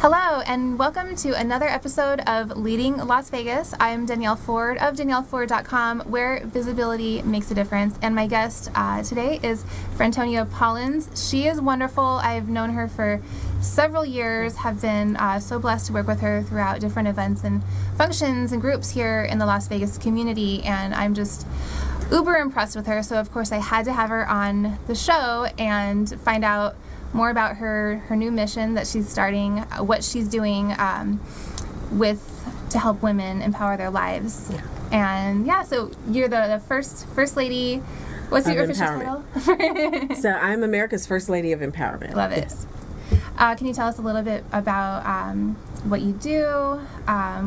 Hello, and welcome to another episode of Leading Las Vegas. I'm Danielle Ford of DanielleFord.com, where visibility makes a difference. And my guest today is Frantonia Pollins. She is wonderful. I've known her for several years, have been so blessed to work with her throughout different events and functions and groups here in the Las Vegas community. And I'm just uber impressed with her. So, of course, I had to have her on the show and find out more about her new mission that she's starting, what she's doing to help women empower their lives. Yeah. And so you're the first lady. What's your official title? So I'm America's First Lady of Empowerment. Love it. Yes. Can you tell us a little bit about what you do,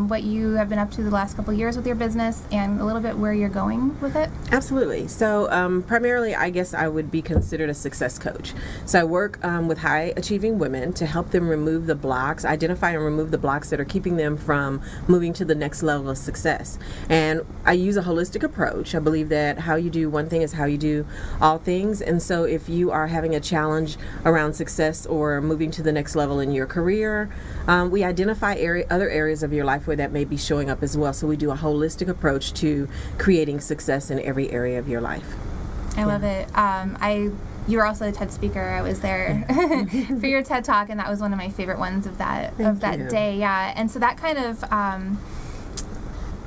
what you have been up to the last couple of years with your business, and a little bit where you're going with it? Absolutely. So primarily, I guess I would be considered a success coach. So I work with high achieving women to help them remove the blocks, identify and remove the blocks that are keeping them from moving to the next level of success. And I use a holistic approach. I believe that how you do one thing is how you do all things. And so if you are having a challenge around success or moving to the next level in your career, we identify other areas of your life where that may be showing up as well. So we do a holistic approach to creating success in every area of your life. I love it. You were also a TED speaker. I was there for your TED Talk, and that was one of my favorite ones of that day. Yeah, and so that kind of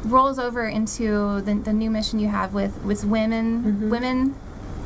rolls over into the new mission you have with women.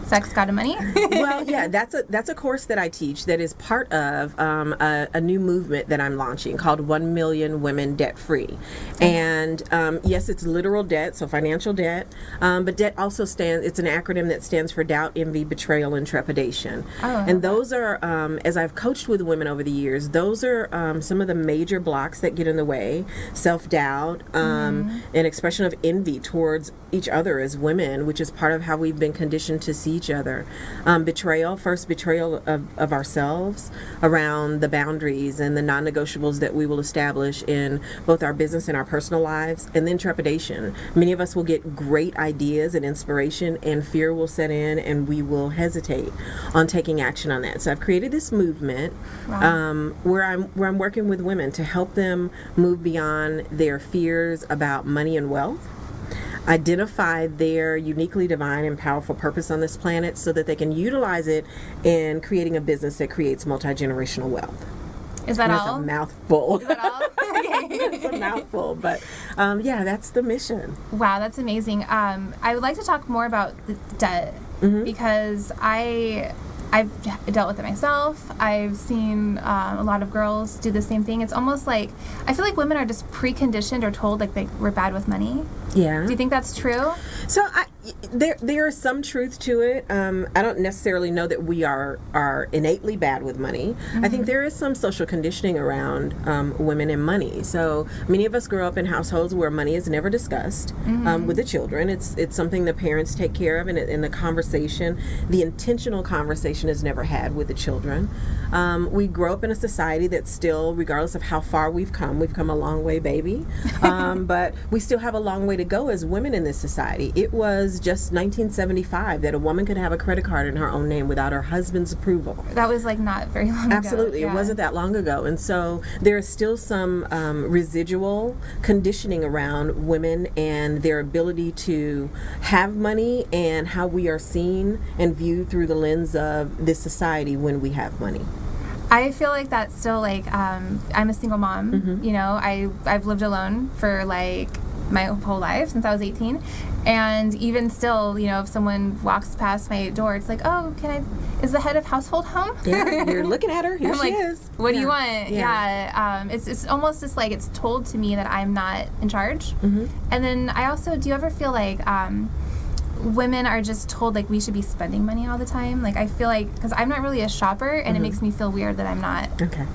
Sex, God, and Money. Well, yeah, that's a course that I teach that is part of a new movement that I'm launching called 1 Million Women Debt Free. And yes, it's literal debt, so financial debt, but debt also it's an acronym that stands for doubt, envy, betrayal, and trepidation. And those are, as I've coached with women over the years, those are some of the major blocks that get in the way. Self-doubt, an expression of envy towards each other as women, which is part of how we've been conditioned to see each other. Betrayal of ourselves around the boundaries and the non-negotiables that we will establish in both our business and our personal lives, and then trepidation. Many of us will get great ideas and inspiration, and fear will set in, and we will hesitate on taking action on that. So I've created this movement where I'm working with women to help them move beyond their fears about money and wealth, identify their uniquely divine and powerful purpose on this planet so that they can utilize it in creating a business that creates multi-generational wealth. Is that all? That's a mouthful. Is that all? It's a mouthful, but that's the mission. Wow, that's amazing. I would like to talk more about the debt because I've dealt with it myself. I've seen a lot of girls do the same thing. It's almost like, I feel like women are just preconditioned or told like we're bad with money. Yeah. Do you think that's true? So there is some truth to it. I don't necessarily know that we are innately bad with money. I think there is some social conditioning around women and money. So many of us grow up in households where money is never discussed with the children. It's something the parents take care of, and in the conversation, the intentional conversation is never had with the children. We grow up in a society that still, regardless of how far we've come a long way, baby, but we still have a long way to go as women in this society. It was just 1975 that a woman could have a credit card in her own name without her husband's approval. That was like not very long ago. Absolutely. It wasn't that long ago. And so there is still some residual conditioning around women and their ability to have money and how we are seen and viewed through the lens of this society when we have money. I feel like that's still like, I'm a single mom, you know, I've lived alone for like my whole life since I was 18, and even still, you know, if someone walks past my door, it's like, oh, is the head of household home? Yeah, you're looking at her, here she is. What do you want? It's almost just like it's told to me that I'm not in charge. And then I also, do you ever feel like women are just told like we should be spending money all the time? Like I feel like, because I'm not really a shopper, and it makes me feel weird that I'm not. Okay,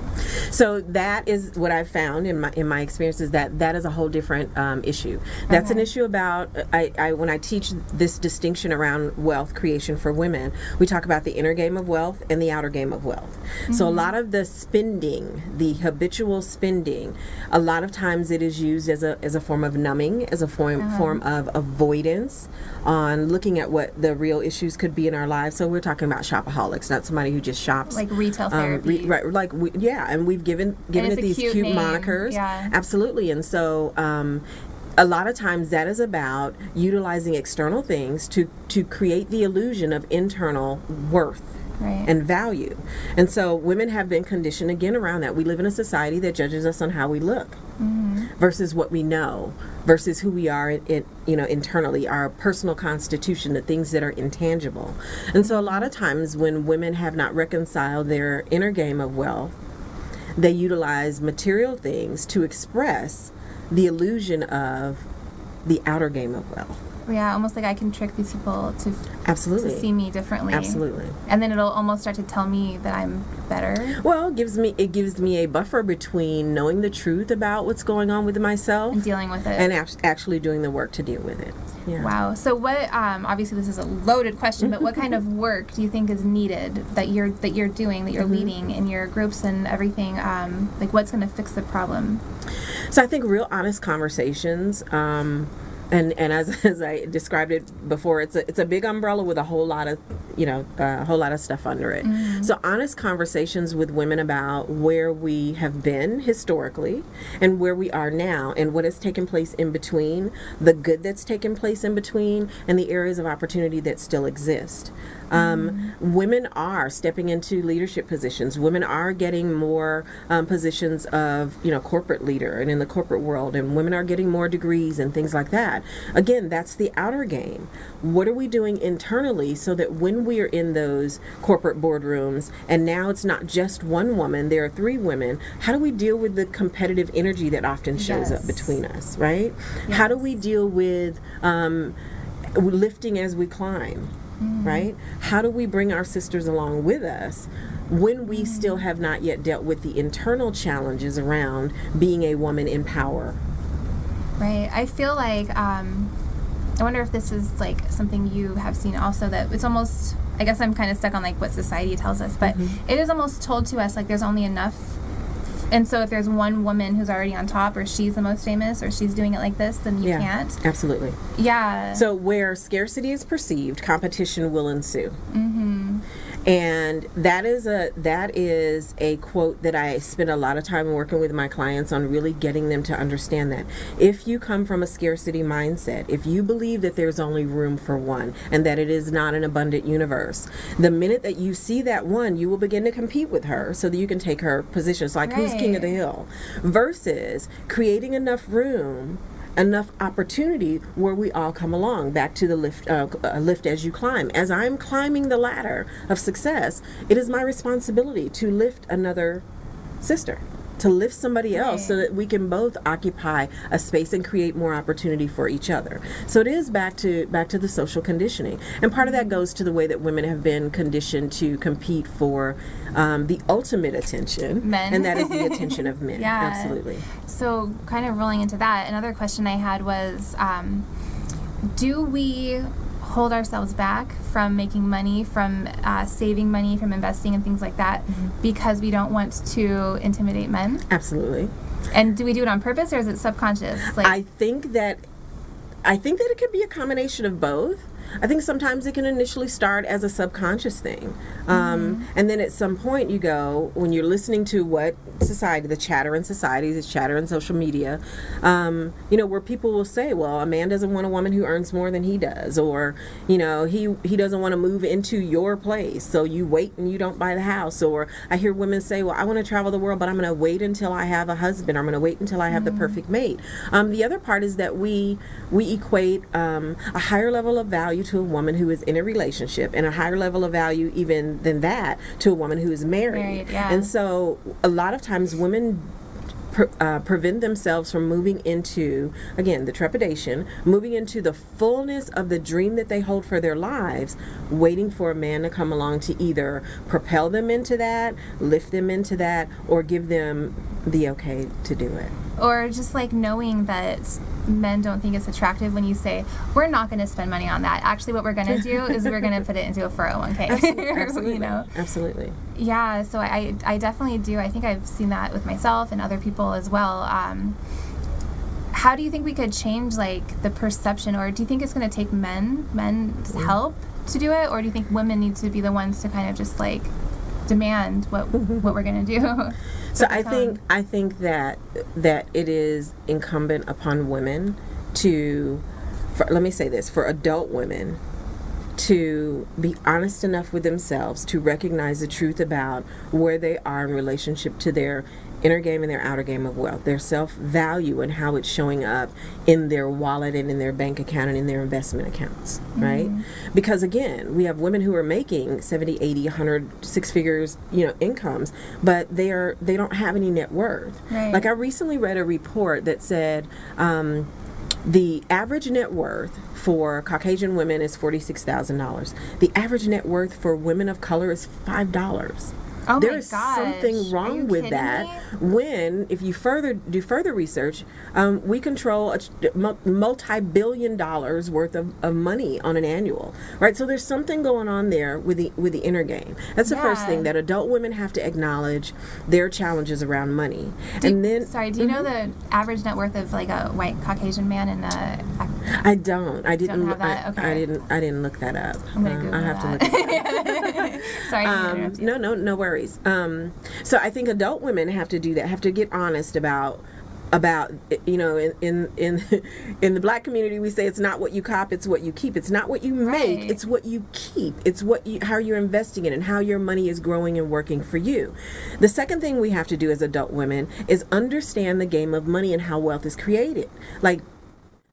so that is what I've found in my experience, is that is a whole different issue. That's an issue about when I teach this distinction around wealth creation for women, we talk about the inner game of wealth and the outer game of wealth. So a lot of the spending, the habitual spending, a lot of times it is used as a form of numbing, as a form of avoidance on on looking at what the real issues could be in our lives. So we're talking about shopaholics, not somebody who just shops. Like retail therapy. Right, and we've given it these cute name. monikers. Yeah. Absolutely. And so a lot of times that is about utilizing external things to create the illusion of internal worth. Right. And value. And so women have been conditioned again around that. We live in a society that judges us on how we look versus what we know, versus who we are internally, our personal constitution, the things that are intangible. And so a lot of times when women have not reconciled their inner game of wealth, they utilize material things to express the illusion of the outer game of wealth. Yeah, almost like I can trick these people to see me differently. Absolutely. And then it'll almost start to tell me that I'm better. Well, it gives me a buffer between knowing the truth about what's going on with myself and dealing with it, and actually doing the work to deal with it. Yeah. Wow. So what? Obviously, this is a loaded question, but what kind of work do you think is needed that you're doing, that you're leading in your groups and everything? Like, what's going to fix the problem? So I think real honest conversations. And as I described it before, it's a big umbrella with a whole lot of stuff under it. So honest conversations with women about where we have been historically and where we are now and what has taken place in between, the good that's taken place in between, and the areas of opportunity that still exist. Women are stepping into leadership positions. Women are getting more positions of corporate leader and in the corporate world, and women are getting more degrees and things like that. Again, that's the outer game. What are we doing internally so that when we are in those corporate boardrooms, and now it's not just one woman, there are 3 women, how do we deal with the competitive energy that often shows up between us, right? Yes. How do we deal with lifting as we climb, right? How do we bring our sisters along with us when we still have not yet dealt with the internal challenges around being a woman in power? Right. I feel like, I wonder if this is like something you have seen also, that it's almost, I guess I'm kind of stuck on like what society tells us, but it is almost told to us like there's only enough. And so if there's one woman who's already on top, or she's the most famous, or she's doing it like this, then you can't. Absolutely. Yeah. So where scarcity is perceived, competition will ensue. And that is a quote that I spend a lot of time working with my clients on, really getting them to understand that. If you come from a scarcity mindset, if you believe that there's only room for one and that it is not an abundant universe, the minute that you see that one, you will begin to compete with her so that you can take her position. It's like, who's king of the hill? Versus creating enough room, enough opportunity where we all come along. Back to the lift as you climb. As I'm climbing the ladder of success, it is my responsibility to lift another sister, to lift somebody else, so that we can both occupy a space and create more opportunity for each other. So it is back to the social conditioning, and part of that goes to the way that women have been conditioned to compete for the ultimate attention, men, and that is the attention of men. Yeah. Absolutely. So kind of rolling into that, another question I had was, do we hold ourselves back from making money, from saving money, from investing and things like that, because we don't want to intimidate men? Absolutely. And do we do it on purpose, or is it subconscious? Like, I think that it could be a combination of both. I think sometimes it can initially start as a subconscious thing. And then at some point you go, when you're listening to what society, the chatter in society, the chatter in social media, where people will say, well, a man doesn't want a woman who earns more than he does, or, he doesn't want to move into your place, so you wait and you don't buy the house. Or I hear women say, well, I want to travel the world, but I'm going to wait until I have a husband, or I'm going to wait until I have the perfect mate. The other part is that we equate a higher level of value to a woman who is in a relationship, and a higher level of value even than that to a woman who is married. And so a lot of times women prevent themselves from moving into, again, the trepidation, moving into the fullness of the dream that they hold for their lives, waiting for a man to come along to either propel them into that, lift them into that, or give them the okay to do it. Or just like knowing that men don't think it's attractive when you say, we're not going to spend money on that. Actually, what we're going to do is we're going to put it into a 401k. Absolutely. Absolutely. Yeah, so I definitely do. I think I've seen that with myself and other people as well. how do you think we could change like the perception, or do you think it's going to take men's help to do it, or do you think women need to be the ones to kind of just like demand what we're going to do? So I think that it is incumbent upon women let me say this, for adult women to be honest enough with themselves to recognize the truth about where they are in relationship to their inner game and their outer game of wealth, their self-value and how it's showing up in their wallet and in their bank account and in their investment accounts, right? Because again, we have women who are making 70, 80, 100, six figures, incomes, but they don't have any net worth. Right. Like I recently read a report that said the average net worth for Caucasian women is $46,000. The average net worth for women of color is $5. Oh There my is gosh. something Are you wrong with kidding that me? when, if you do further research, we control multi-billion dollars worth of money on an annual, right? So there's something going on there with the inner game. That's the first Yeah. thing, that adult women have to acknowledge their challenges around money. Do you know the average net worth of like a white Caucasian man in I don't. I didn't. have that? Okay. I didn't look that up. I'm gonna Google I have that. to look it up. Sorry, I didn't interrupt you. No worries. So I think adult women have to do that. Have to get honest about in the Black community we say it's not what you cop, it's what you keep. It's not what you make, Right. it's what you keep. It's how you're investing it and how your money is growing and working for you. The second thing we have to do as adult women is understand the game of money and how wealth is created. Like,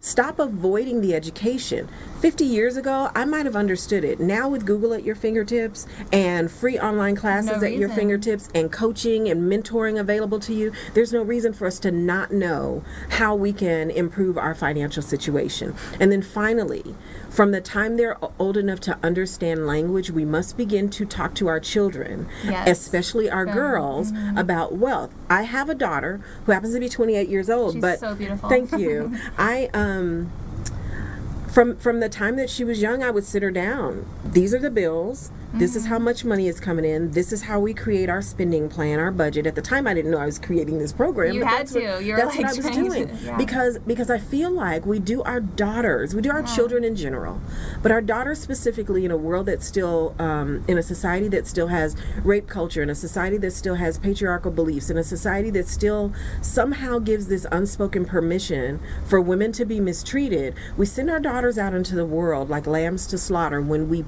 stop avoiding the education. 50 years ago, I might have understood it. Now with Google at your fingertips and free online classes at your reason. fingertips and coaching and mentoring available to you, there's no reason for us to not know how we can improve our financial situation. And then finally, from the time they're old enough to understand language, we must begin to talk to our children, Yes. especially our girls, about wealth. I have a daughter who happens to be 28 years old, She's but so beautiful. thank you. From the time that she was young, I would sit her down. These are the bills. This is how much money is coming in. This is how we create our spending plan, our budget. At the time, I didn't know I was creating this program. You but had that's what- to. You were, that's like, what I was trying to- doing. yeah. Because I feel like we do our daughters, we do our children in general, but our daughters specifically in a world that's still, in a society that still has rape culture, in a society that still has patriarchal beliefs, in a society that still somehow gives this unspoken permission for women to be mistreated. We send our daughters out into the world like lambs to slaughter when we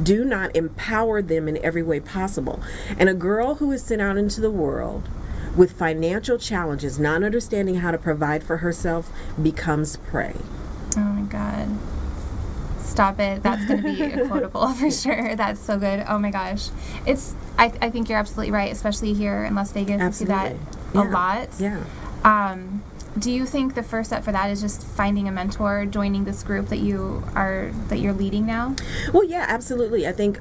do not empower them in every way possible. And a girl who is sent out into the world with financial challenges, not understanding how to provide for herself, becomes prey. Oh my God. Stop it. That's going to be a quotable for sure. That's so good. Oh my gosh. I think you're absolutely right, especially here in Las Vegas. Absolutely. You see that a lot. Yeah. Do you think the first step for that is just finding a mentor, joining this group that you're leading now? Well, yeah, absolutely. I think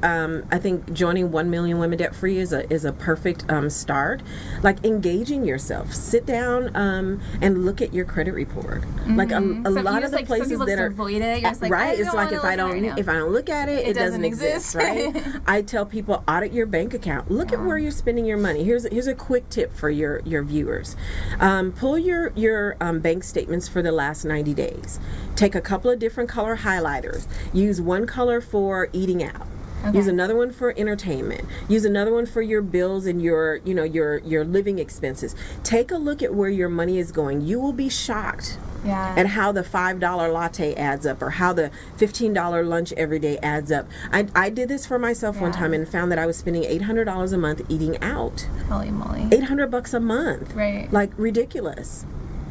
joining 1 Million Women Debt Free is a perfect start. Like, engaging yourself. Sit down and look at your credit report. Like a lot of the places that are avoid it. You're just like, right. I It's don't like wanna if I look at it don't right if I don't look at it, it doesn't exist. Right. I tell people, audit your bank account. Look at where you're spending your money. Here's a quick tip for your viewers. Pull your bank statements for the last 90 days. Take a couple of different color highlighters. Use one color for eating out. Okay. Use another one for entertainment. Use another one for your bills and your living expenses. Take a look at where your money is going. You will be shocked at how the $5 latte adds up, or how the $15 lunch every day adds up. I did this for myself one time and found that I was spending $800 a month eating out. Holy moly. $800 a month. Right. Like, ridiculous.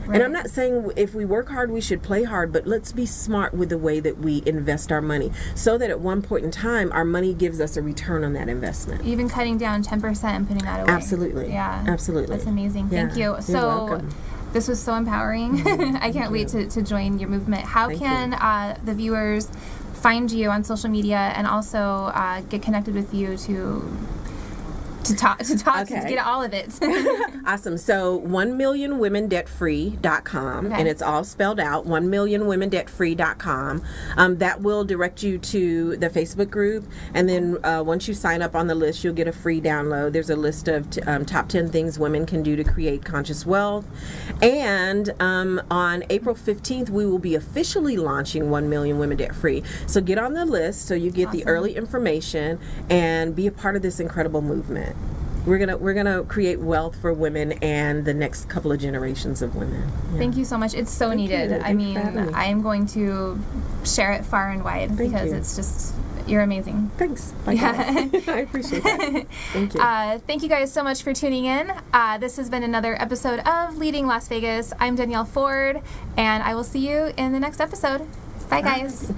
Right. And I'm not saying if we work hard, we should play hard, but let's be smart with the way that we invest our money, so that at one point in time, our money gives us a return on that investment. Even cutting down 10% and putting that away. Absolutely. Yeah. Absolutely. That's amazing. Thank Yeah. you. You're So welcome. this was so empowering. I can't wait to join your movement. How Thank can the viewers find you on social media and also get connected with you to to talk Okay. to get all of it. Awesome. So 1millionwomendebtfree.com, Okay. and it's all spelled out, 1millionwomendebtfree.com. That will direct you to the Facebook group, and then once you sign up on the list, you'll get a free download. There's a list of top 10 things women can do to create conscious wealth. And on April 15th, we will be officially launching 1 Million Women Debt Free. So get on the list so you get the early information and be a part of this incredible movement. We're gonna create wealth for women and the next couple of generations of women. Yeah. Thank you so much. It's so needed. you. I Thanks mean, for having me. I am going to share it far and wide because you. it's just, you're amazing. Thanks. Yeah. I appreciate that. Thank you. Thank you guys so much for tuning in. This has been another episode of Leading Las Vegas. I'm Danielle Ford, and I will see you in the next episode. Bye, guys.